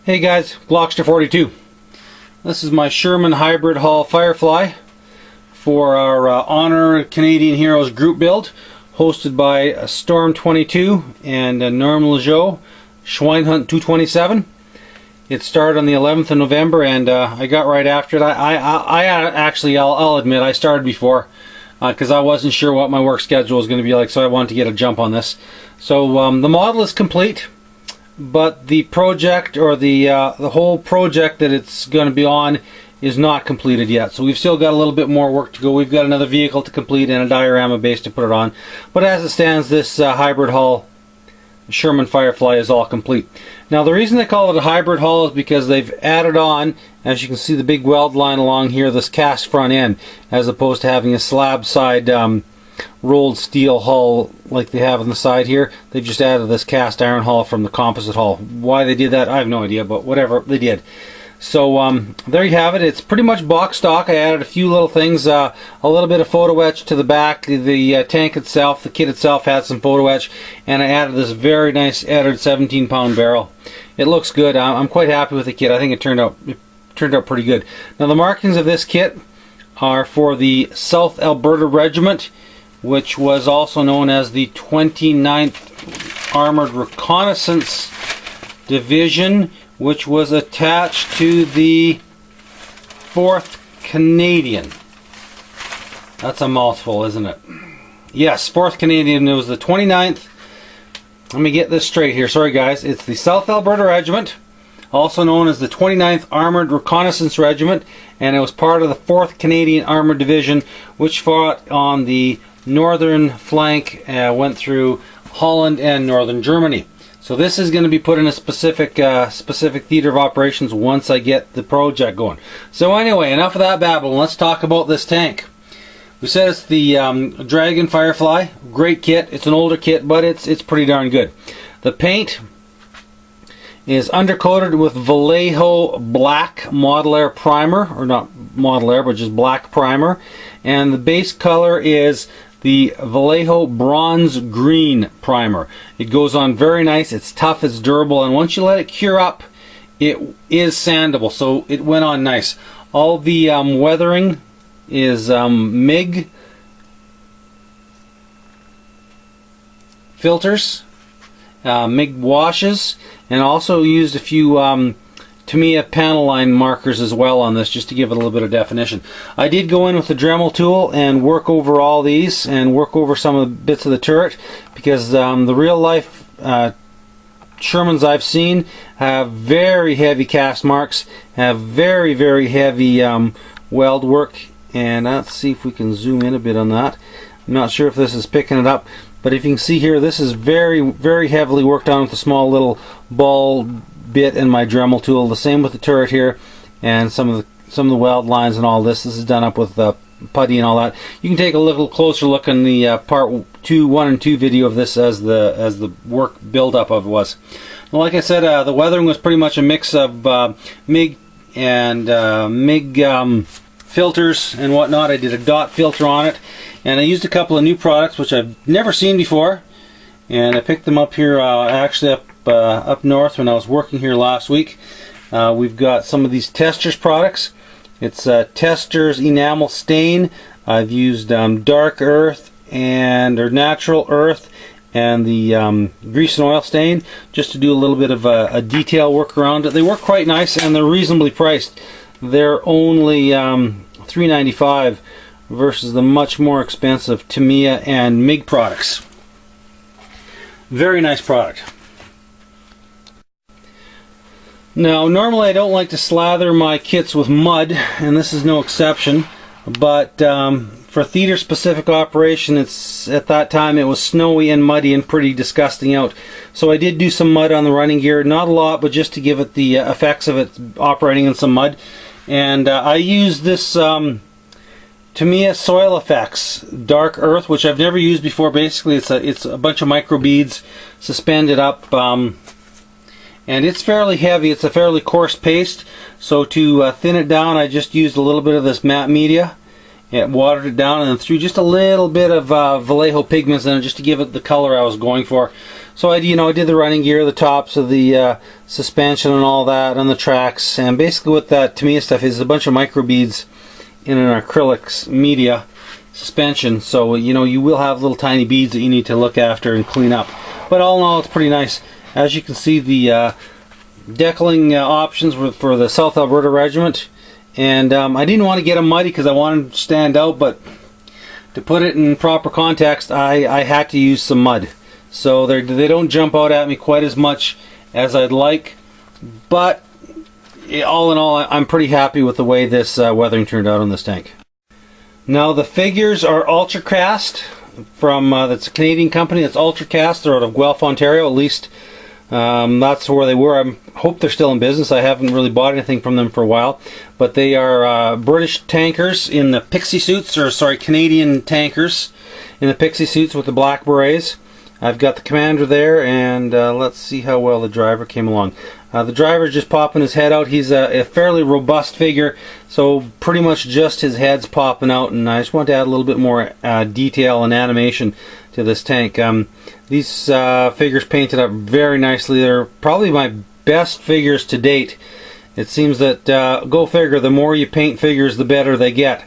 Hey guys, Blockster42. This is my Sherman Hybrid Hull Firefly for our Honor Canadian Heroes group build, hosted by Storm22 and Norm Joe Schweinhunt 227. It started on the 11th of November, and I got right after it. I'll admit I started before because I wasn't sure what my work schedule was going to be like, so I wanted to get a jump on this. So the model is complete, but the project, or the whole project that it's going to be on, is not completed yet. So we've still got a little bit more work to go. We've got another vehicle to complete and a diorama base to put it on. But as it stands, this hybrid hull Sherman Firefly is all complete. Now the reason they call it a hybrid hull is because they've added on, as you can see, the big weld line along here, this cast front end, as opposed to having a slab side rolled steel hull like they have on the side here. They've just added this cast iron hull from the composite hull. Why they did that, I have no idea, but whatever, they did. So there you have it. It's pretty much box stock. I added a few little things, a little bit of photo etch to the back. The tank itself, the kit itself, had some photo etch, and I added this very nice Eddard 17-pound barrel. It looks good. I'm quite happy with the kit. I think it turned out pretty good. Now the markings of this kit are for the South Alberta Regiment, which was also known as the 29th Armored Reconnaissance Division, which was attached to the 4th Canadian. That's a mouthful, isn't it? Yes, 4th Canadian. It was the 29th. Let me get this straight here. Sorry guys. It's the South Alberta Regiment, also known as the 29th Armored Reconnaissance Regiment, and it was part of the 4th Canadian Armored Division, which fought on the northern flank, went through Holland and northern Germany. So this is going to be put in a specific theater of operations once I get the project going. So anyway, enough of that babble. Let's talk about this tank. We said it's the Dragon Firefly. Great kit. It's an older kit, but it's pretty darn good. The paint is undercoated with Vallejo Black Model Air Primer, or not Model Air, but just black primer. And the base color is the Vallejo Bronze Green Primer. It goes on very nice. It's tough, it's durable, and once you let it cure up, it is sandable, so it went on nice. All the weathering is MIG filters, MIG washes, and also used a few Tamiya panel line markers as well on this, just to give it a little bit of definition. I did go in with the Dremel tool and work over all these, and work over some of the bits of the turret, because the real life Shermans I've seen have very heavy cast marks, have very, very heavy weld work. And let's see if we can zoom in a bit on that. I'm not sure if this is picking it up, but if you can see here, this is very, very heavily worked on with a small little ball bit in my Dremel tool. The same with the turret here, and some of the weld lines and all this. This is done up with putty and all that. You can take a little closer look in the part 1 and 2 video of this as the work build-up of it was. Well, like I said, the weathering was pretty much a mix of MIG and MIG filters and whatnot. I did a dot filter on it, and I used a couple of new products which I've never seen before, and I picked them up here actually up north when I was working here last week. We've got some of these Testors products. It's Testors Enamel Stain. I've used Dark Earth or Natural Earth and the Grease and Oil Stain, just to do a little bit of a detail work around it. They work quite nice, and they're reasonably priced. They're only $3.95 versus the much more expensive Tamiya and MIG products. Very nice product. Now, normally I don't like to slather my kits with mud, and this is no exception, but for theater specific operation, at that time it was snowy and muddy and pretty disgusting out. So I did do some mud on the running gear, not a lot, but just to give it the effects of it operating in some mud. And I used this Tamiya Soil Effects Dark Earth, which I've never used before. Basically it's a bunch of micro beads suspended up, and it's fairly heavy. It's a fairly coarse paste, so to thin it down, I just used a little bit of this matte media. It watered it down and then threw just a little bit of Vallejo pigments in it, just to give it the color I was going for. So I did the running gear, the tops of the suspension and all that, and the tracks. And basically what that Tamiya stuff is a bunch of micro beads in an acrylics media suspension. So you will have little tiny beads that you need to look after and clean up. But all in all, it's pretty nice. As you can see, the decaling options were for the South Alberta Regiment. And I didn't want to get them muddy because I wanted them to stand out, but to put it in proper context, I had to use some mud. So they don't jump out at me quite as much as I'd like, but all in all, I'm pretty happy with the way this weathering turned out on this tank. Now the figures are Ultracast from that's a Canadian company. It's Ultracast. They're out of Guelph, Ontario. At least that's where they were. I hope they're still in business. I haven't really bought anything from them for a while, but they are British tankers in the pixie suits, or sorry, Canadian tankers in the pixie suits with the black berets. I've got the commander there, and let's see how well the driver came along. The driver's just popping his head out. He's a fairly robust figure, so pretty much just his head's popping out, and I just want to add a little bit more detail and animation to this tank. These figures painted up very nicely. They're probably my best figures to date. It seems that, go figure, the more you paint figures, the better they get.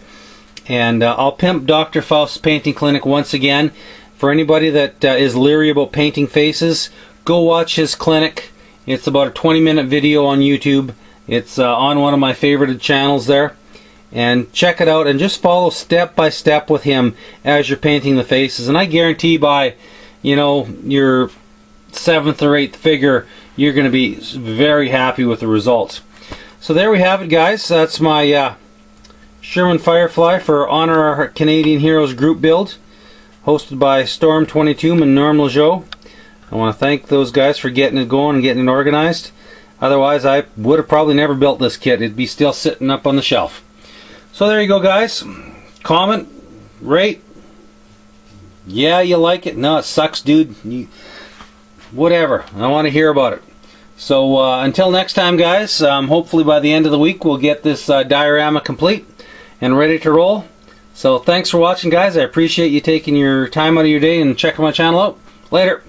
And I'll pimp Dr. Faust's painting clinic once again. For anybody that is leery about painting faces, go watch his clinic. It's about a 20-minute video on YouTube. It's on one of my favorited channels there. And check it out and just follow step by step with him as you're painting the faces. And I guarantee by, your 7th or 8th figure, you're going to be very happy with the results. So there we have it, guys. That's my Sherman Firefly for Honor Our Canadian Heroes group build, hosted by Storm 22 and Norm Lejeau. I want to thank those guys for getting it going and getting it organized. Otherwise, I would have probably never built this kit. It'd be still sitting up on the shelf. So there you go, guys. Comment, rate. Yeah, you like it. No, it sucks, dude. Whatever. I want to hear about it. So until next time, guys, hopefully by the end of the week we'll get this diorama complete and ready to roll. So thanks for watching, guys. I appreciate you taking your time out of your day and checking my channel out. Later.